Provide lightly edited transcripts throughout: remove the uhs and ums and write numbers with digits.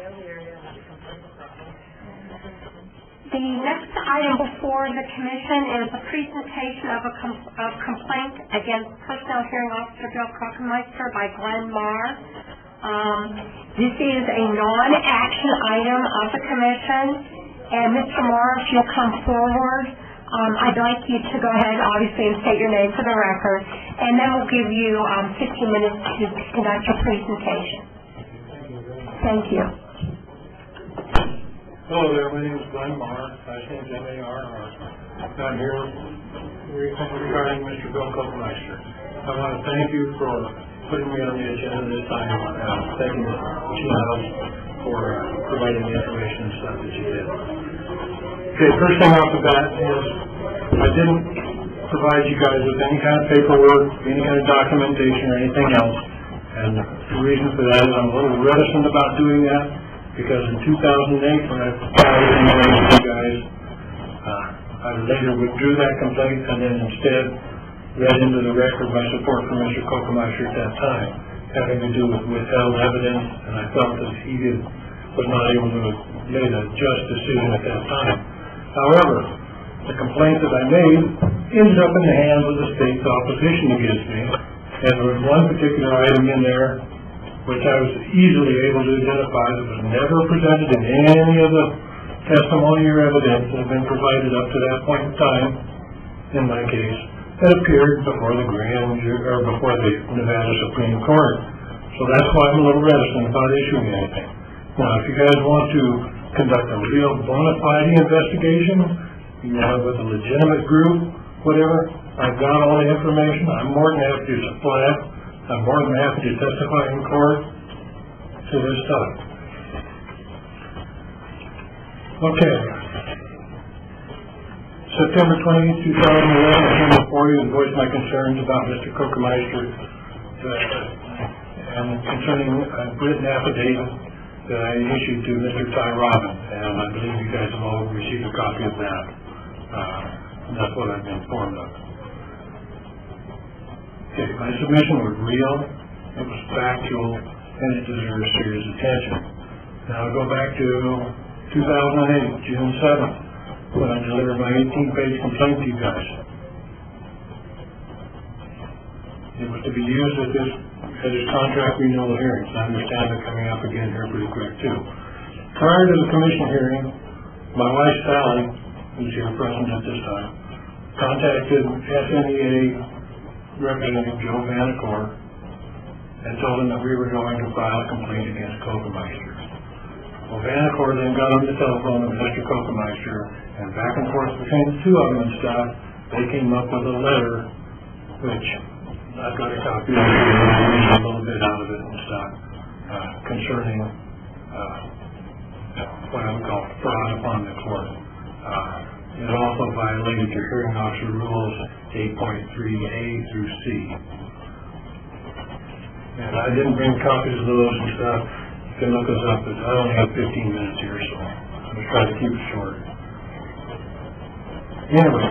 The next item before the Commission is a presentation of a complaint against Personnel Hearing Officer Bill Kockenmeister by Glenn Marr. This is a non-action item of the Commission, and Mr. Marr, if you'll come forward, I'd like you to go ahead, obviously, and state your name for the record, and then we'll give you 15 minutes to conduct your presentation. Thank you. Hello there, my name is Glenn Marr, last name is M-A-R-R. I'm here regarding Mr. Bill Kockenmeister. I want to thank you for putting me on the agenda this time. Thank you, TERESA, for providing the information and stuff that you did. Okay, first thing off the bat is I didn't provide you guys with any kind of paperwork, any kind of documentation or anything else. And the reason for that is I'm a little reticent about doing that, because in 2008, when I filed an complaint with you guys, I later withdrew that complaint and then instead read into the record my support for Mr. Kockenmeister at that time, having to do with withheld evidence, and I felt that he was not able to make a just decision at that time. However, the complaint that I made ended up in the hands of the state's opposition against me, and there was one particular item in there which I was easily able to identify that was never presented in any of the testimony or evidence that had been provided up to that point in time in my case, that appeared before the grand jury or before the Nevada Supreme Court. So that's why I'm a little reticent about issuing anything. Now, if you guys want to conduct a real bona fide investigation, you know, with a legitimate group, whatever, I've got all the information. I'm more than happy to supply it. I'm more than happy to testify in court to this stuff. Okay. September 20, 2011, I came before you and voiced my concerns about Mr. Kockenmeister and concerning a written affidavit that I issued to Mr. Ty Robin, and I believe you guys have all received a copy of that. That's what I've been informed of. Okay, my submission was real, it was factual, and it deserves serious attention. Now I'll go back to 2008, June 7th, when I delivered my 18-page complaint to you guys. It was to be used at his contract renewal hearings. I understand they're coming up again here pretty quick too. Prior to the commission hearing, my wife Sally, who's here present at this time, contacted SNEA Representative Joe Vandenberg and told him that we were going to file a complaint against Kockenmeister. Well, Vandenberg then got on the telephone with Mr. Kockenmeister, and back and forth between the two of them and stuff, they came up with a letter, which I've got a copy of, a little bit out of it and stuff, concerning what I would call fraud upon the court. It also violated your hearing officer rules 8.3A through C. And I didn't bring copies of those and stuff. You can look us up, but I only have 15 minutes here, so I'm going to try to keep it short. Anyway,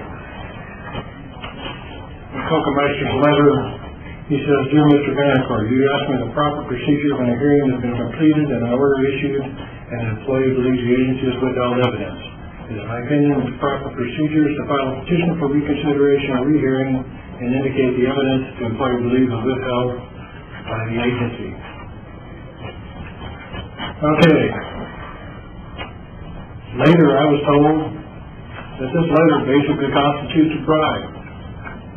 in Kockenmeister's letter, he says, Dear Mr. Vandenberg, you asked me the proper procedure when a hearing has been completed and an order issued and an employee believes the agency has withheld evidence. It is my opinion that the proper procedure is to file a petition for reconsideration or rehearing and indicate the evidence the employee believes is withheld by the agency. Okay. Later I was told that this letter basically constitutes a bribe.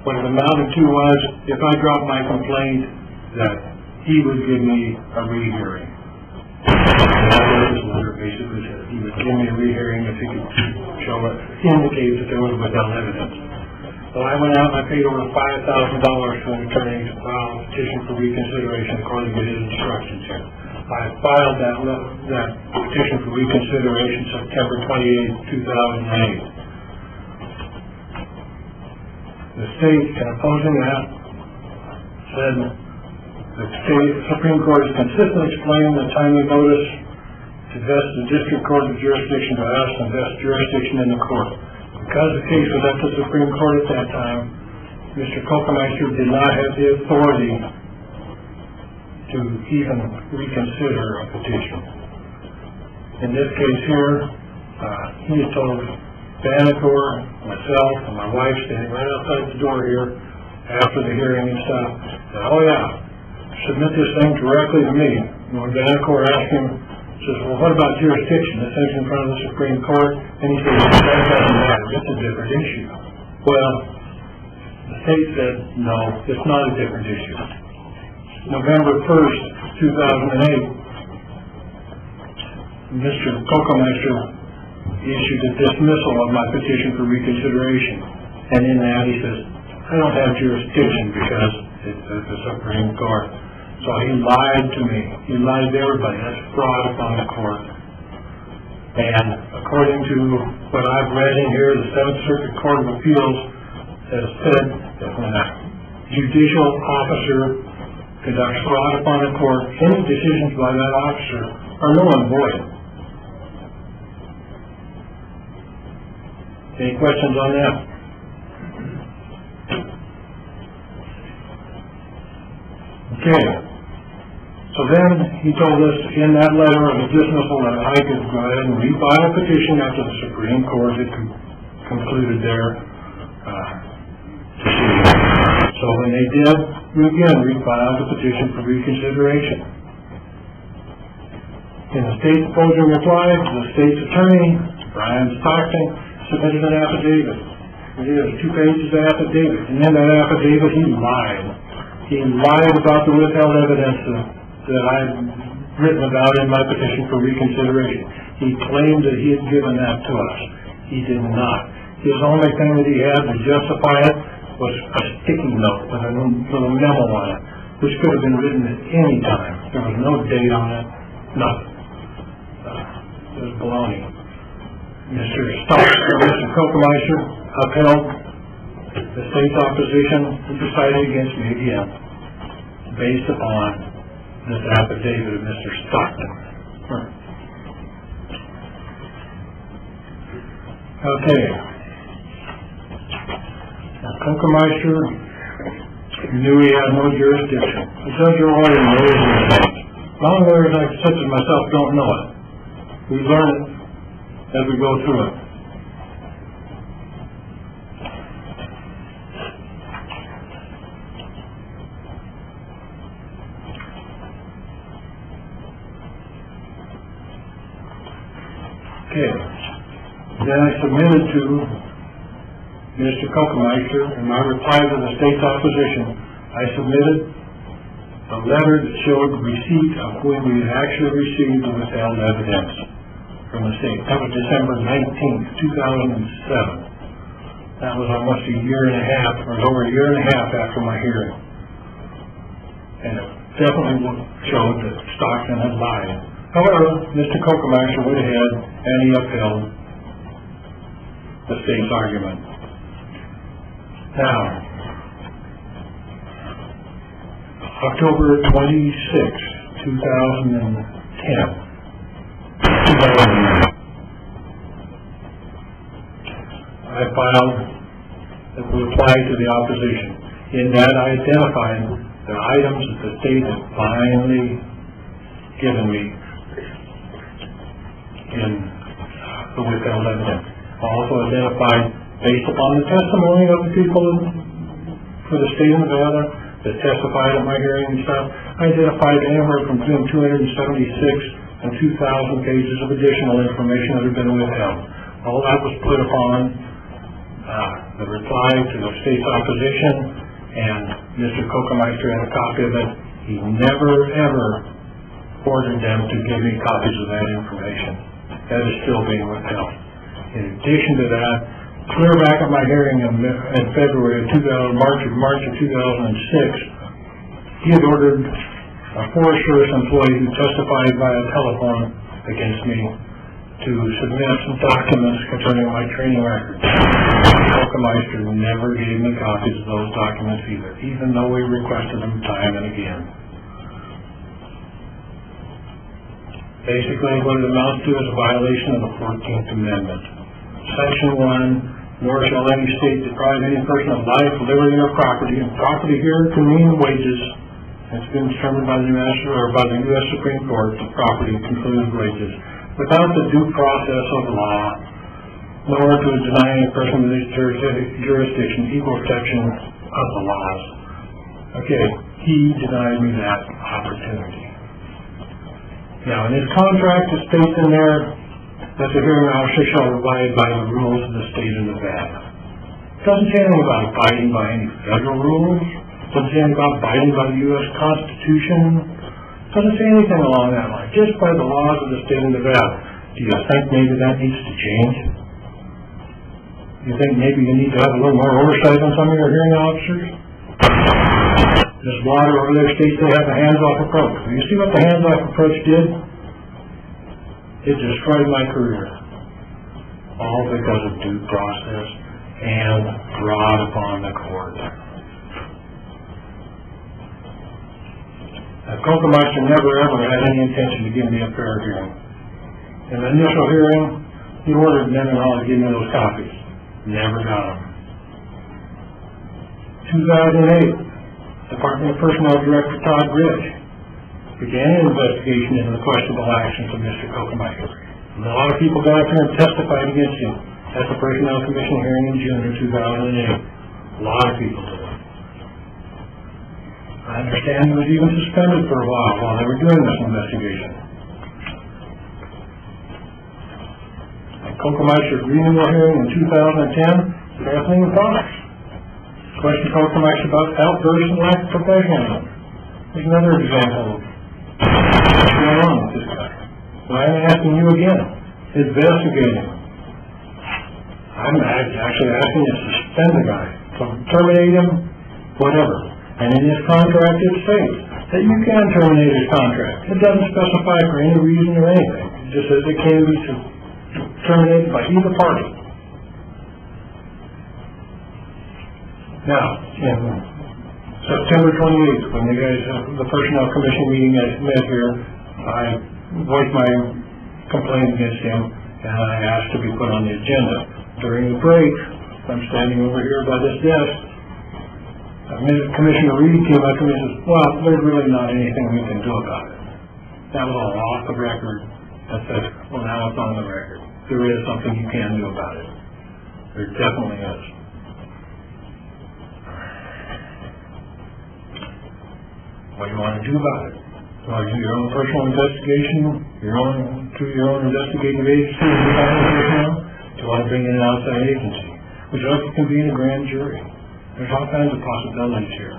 What it amounted to was, if I dropped my complaint, that he would give me a rehearing. This letter basically said he would give me a rehearing if he could indicate that there was withheld evidence. So I went out and I paid over $5,000 to an attorney to file a petition for reconsideration according to his instructions here. I filed that petition for reconsideration September 28, 2008. The state, in opposing that, said the state Supreme Court has consistently explained the timely notice to vest the district court of jurisdiction to us and vest jurisdiction in the court. Because the case was at the Supreme Court at that time, Mr. Kockenmeister did not have the authority to even reconsider a petition. In this case here, he has told Vandenberg, myself, and my wife standing right outside the door here after the hearing and stuff, that, oh yeah, submit this thing directly to me. And when Vandenberg asked him, says, well, what about jurisdiction? This thing's in front of the Supreme Court. And he says, that doesn't matter. It's a different issue. Well, the state said, no, it's not a different issue. November 1st, 2008, Mr. Kockenmeister issued a dismissal of my petition for reconsideration. And in that he says, I don't have jurisdiction because it's the Supreme Court. So he lied to me. He lied to everybody. That's fraud upon the court. And according to what I've read in here, the Seventh Circuit Court of Appeals has said that when a judicial officer conducts fraud upon the court, any decisions by that officer are null and void. Any questions on that? Okay. So then he told us in that letter of dismissal that I could go ahead and refile a petition after the Supreme Court had concluded their proceedings. So when they did, we again refiled the petition for reconsideration. In the state's opposing reply, the state's attorney, Brian Stockton, submitted an affidavit. It is 2 pages of affidavit. And in that affidavit, he lied. He lied about the withheld evidence that I had written about in my petition for reconsideration. He claimed that he had given that to us. He did not. His only thing that he had to justify it was a sticky note with a little memo on it, which could have been written at any time. There was no date on it, nothing. It was baloney. Mr. Kockenmeister upheld the state's opposition and decided against me again, based upon this affidavit of Mr. Stockton. Okay. Now, Kockenmeister knew he had no jurisdiction. The judge or lawyer knows these things. Non-lawyers such as myself don't know it. We learn it as we go through it. Okay. Then I submitted to Mr. Kockenmeister, in my reply to the state's opposition, I submitted a letter that showed receipt of when we had actually received the withheld evidence from the state. That was December 19th, 2007. That was almost a year and a half, or over a year and a half after my hearing. And it definitely showed that Stockton had lied. However, Mr. Kockenmeister went ahead and he upheld the state's argument. Now, October 26, 2010, I filed a reply to the opposition. In that, I identified the items that the state had finally given me in the withheld evidence. I also identified, based upon the testimony of the people for the state of Nevada that testified at my hearing and stuff, I identified anywhere from between 276 and 2,000 pages of additional information that had been withheld. All that was put upon the reply to the state's opposition, and Mr. Kockenmeister had a copy of it. He never, ever ordered them to give me copies of that information. That is still being withheld. In addition to that, clear back at my hearing in February of March of 2006, he had ordered a Forest Service employee who testified via telephone against me to submit some documents concerning my training records. Kockenmeister never gave me copies of those documents either, even though we requested them time and again. Basically, what it amounts to is a violation of the 14th Amendment. Section 1, nor shall any state deprive any person of life, liberty, or property, and property here can mean wages. It's been determined by the U.S. Supreme Court that property includes wages. without the due process of law, nor to deny any person with this jurisdiction equal protection of the laws. Okay, he denied me that opportunity. Now, in his contract, it states in there that the hearing officer shall abide by the rules of the state of Nevada. It doesn't say anything about abiding by any federal rules. It doesn't say anything about abiding by the U.S. Constitution. It doesn't say anything along that line. Just by the laws of the state of Nevada. Do you think maybe that needs to change? You think maybe you need to have a little more oversight on some of your hearing officers? This water over there states they have a hands-off approach. Do you see what the hands-off approach did? It destroyed my career. All because of due process and fraud upon the court. Kockenmeister never ever had any intention to give me a fair hearing. In the initial hearing, he ordered men and all to give me those copies. Never got them. 2008, Department of Personnel Director Todd Rich began an investigation into the questionable actions of Mr. Kockenmeister. And a lot of people got up here and testified against him at the Personnel Commission hearing in June of 2008. A lot of people did. I understand he was even suspended for a while they were doing this investigation. At Kockenmeister's renewal hearing in 2010, Kathleen Fox questioned Kockenmeister about outbursts and lack of professionalism. There's another example of what's going on with this guy. So I'm asking you again, investigate him. I'm actually asking you to suspend the guy, to terminate him, whatever. And in his contract it states that you can terminate his contract. It doesn't specify for any reason or anything. It just says it can be terminated by either party. Now, in September 28th, when the Personnel Commission meeting met here, I voiced my complaint against him, and I asked to be put on the agenda. During the break, I'm standing over here by this desk. Commissioner Reed came up to me and says, well, there's really not anything we can do about it. That was all off the record. I said, well, now it's on the record. There is something you can do about it. There definitely is. What do you want to do about it? You want to do your own personal investigation, through your own investigative agency, do you want to bring in an outside agency? Would you like to convene a grand jury? There's all kinds of possibilities here.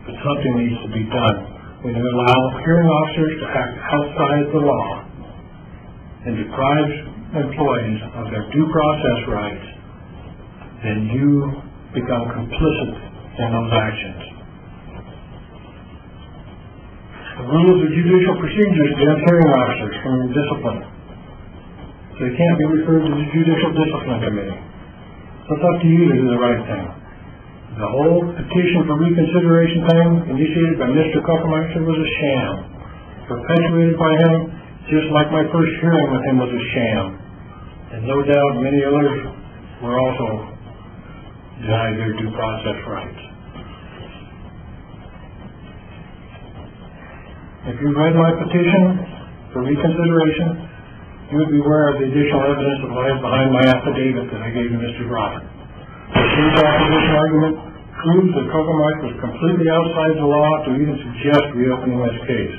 But something needs to be done. When you allow hearing officers to act outside the law and deprive employees of their due process rights, then you become complicit in those actions. The rules of judicial procedures against hearing officers from discipline. So they can't be referred to the Judicial Discipline Committee. So it's up to you to do the right thing. The whole petition for reconsideration thing initiated by Mr. Kockenmeister was a sham. Perpetuated by him, just like my first hearing with him was a sham. And no doubt many others were also denied their due process rights. If you read my petition for reconsideration, you would be aware of the additional evidence that lies behind my affidavit that I gave to Mr. Groffman. The state's opposition argument proves that Kockenmeister was completely outside the law to even suggest reopening this case.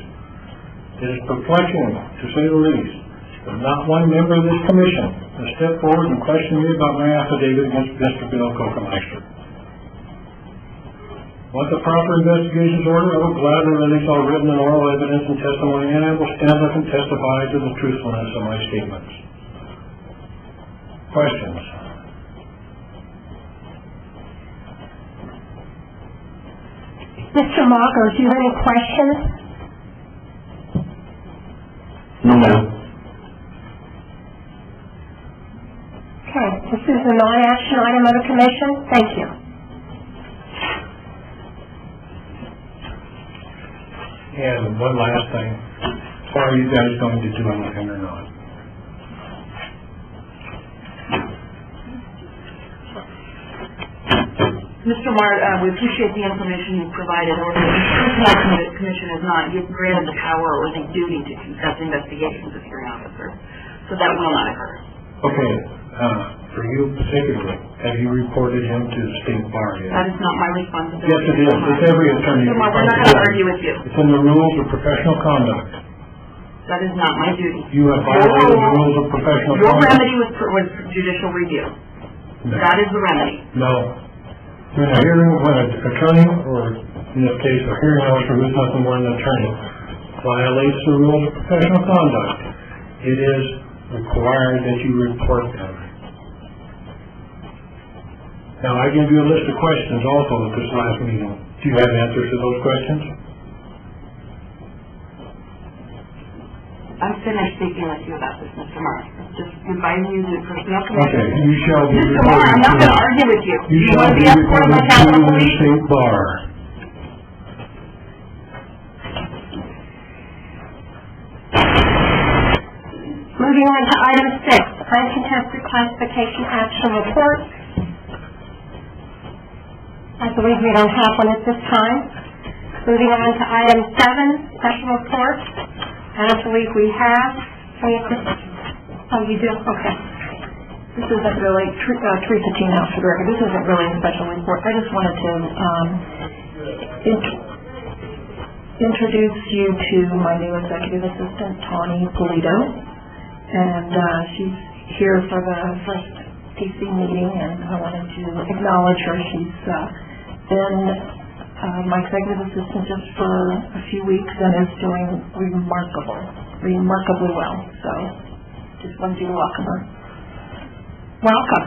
It is perplexing, to say the least, that not one member of this commission has stepped forward and questioned me about my affidavit against Mr. Bill Kockenmeister. Once the proper investigation is ordered, I will gladly release all written and oral evidence and testimony, and I will stand up and testify to the truthfulness of my statements. Questions? Mr. Mager, do you have any questions? No, ma'am. Okay, this is a non-action item of the commission. Thank you. And one last thing. Are you guys going to do anything or not? Mr. Marr, we appreciate the information you provided. Or the Personnel Commission is not granted the power or the duty to conduct investigations of hearing officers, so that will not occur. Okay, for you particularly, have you reported him to the state bar yet? That is not my responsibility. Yes, it is. It's every attorney's Mr. Marr, we're not going to argue with you. It's in the rules of professional conduct. That is not my duty. You have violated the rules of professional Your conduct. remedy was judicial review. No. That is the remedy. No. When a hearing, when an attorney, or in this case, a hearing officer who's nothing more than an attorney, violates the rules of professional conduct, it is required that you report them. Now, I gave you a list of questions also at this last meeting. Do you have answers to those questions? I'm finished speaking with you about this, Mr. Marr. Just inviting you to the Personnel Commission. Okay, you shall be Mr. Marr, I'm not going to argue with you. You shall want to be be escorted by reported to Capitol the Police? state bar. Moving on to item 6, uncontested classification action report. I believe we don't have one at this time. Moving on to item 7, special report. I don't believe we have. Oh, you do? Okay. This isn't really, Teresa Thienhaus for the record, this isn't really a special report. I just wanted to introduce you to my new executive assistant, Tawny Polito. And she's here for the first TC meeting, and I wanted to acknowledge her. She's been my executive assistant just for a few weeks and is doing remarkably well. So just wanted you to welcome her. Welcome.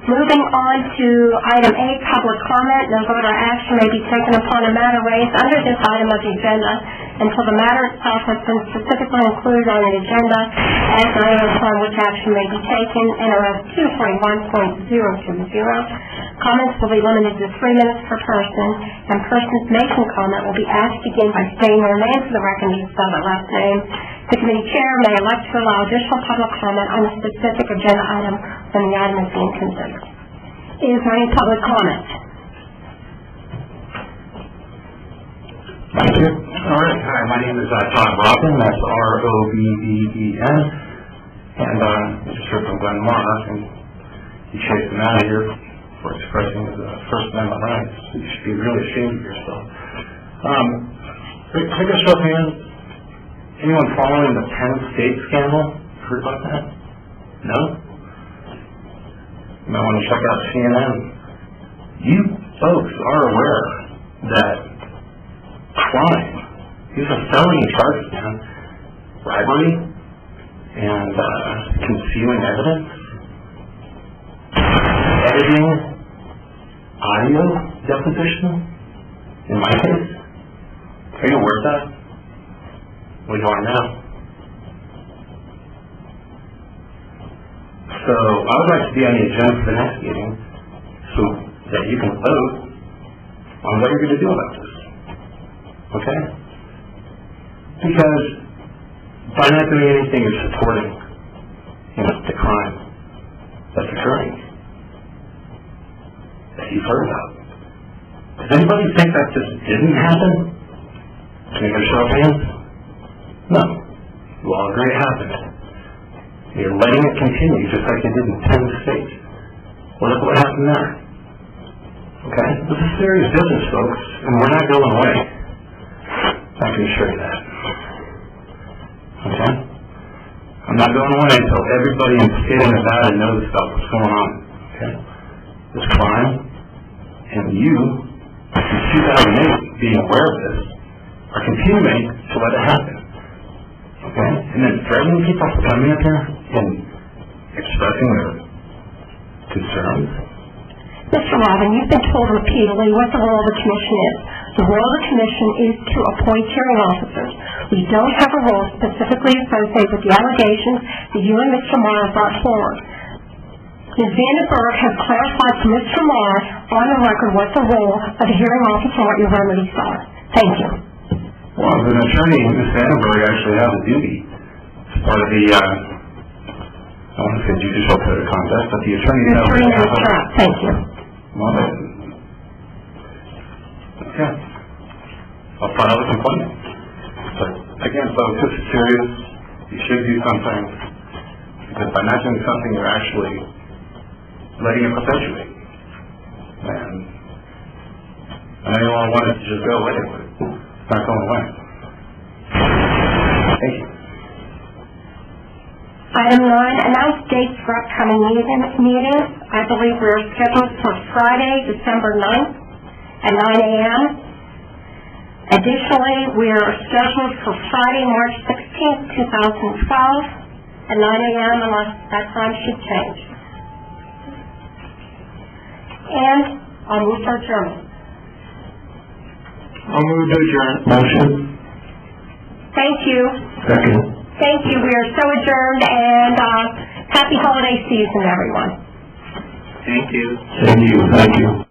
Moving on to item 8, public comment. No vote or action may be taken upon a matter raised under this item of the agenda until the matter itself has been specifically included on the agenda as an item upon which action may be taken. NRS 241.020. Comments will be limited to 3 minutes per person, and persons making comment will be asked to begin by stating their name for the record and spell their last name. The committee chair may elect to allow additional public comment on a specific agenda item when the item is being considered. Is there any public comment? Thank you. All right. Hi, my name is Todd Robin. That's R-O-B-B-E-N. And just heard from Glenn Marr, and he chased him out of here for expressing his First Amendment rights. You should be really ashamed of yourself. Take a show of hands. Anyone following the Penn State scandal? Heard about that? No? You might want to check out CNN. You folks are aware that crime, these are felony charges, man. Bribery and concealing evidence, editing audio deposition, in my case. Are you aware of that? Well, you are now. So I would like to be on the agenda for the next meeting so that you can vote on what you're going to do about this. Okay? Because by not doing anything, you're supporting, the crime that's occurring that you've heard about. Does anybody think that this didn't happen? Can you get a show of hands? No. You all agree it happened. You're letting it continue just like you did in 10 states. Well, look what happened there. Okay? This is serious business, folks, and we're not going away. I can assure you that. Okay? I'm not going away until everybody in the state of Nevada knows about what's going on. Okay? This crime, and you, since 2008, being aware of this, are continuing to let it happen. Okay? And then threatening people for coming up here and expressing their concerns. Mr. Robin, you've been told repeatedly what the role of the commission is. The role of the commission is to appoint hearing officers. We don't have a role specifically associated with the allegations that you and Mr. Marr brought forward. Ms. Vandenberg has clarified to Mr. Marr on the record what the role of the hearing officer and what your remedies are. Thank you. Well, as an attorney, Ms. Vandenberg actually has a duty as part of the I want to say judicial code of conduct, but the attorney Your general. attorney knows that, thank you. Well, yeah. I'll file a complaint. But again, folks, this is serious. You should do something. Because by not doing something, you're actually letting it perpetuate. And I know you all want it to just go away, but it's not going away. Thank you. Item 9, announce dates for upcoming meetings. I believe we're scheduled for Friday, December 9th at 9 a.m. Additionally, we are scheduled for Friday, March 16th, 2012 at 9 a.m. unless that time should change. And I'll move for adjournment. I'll move to adjourn. Motion. Thank you. Second. Thank you. We are so adjourned, and happy holiday season, everyone. Thank you. Thank you.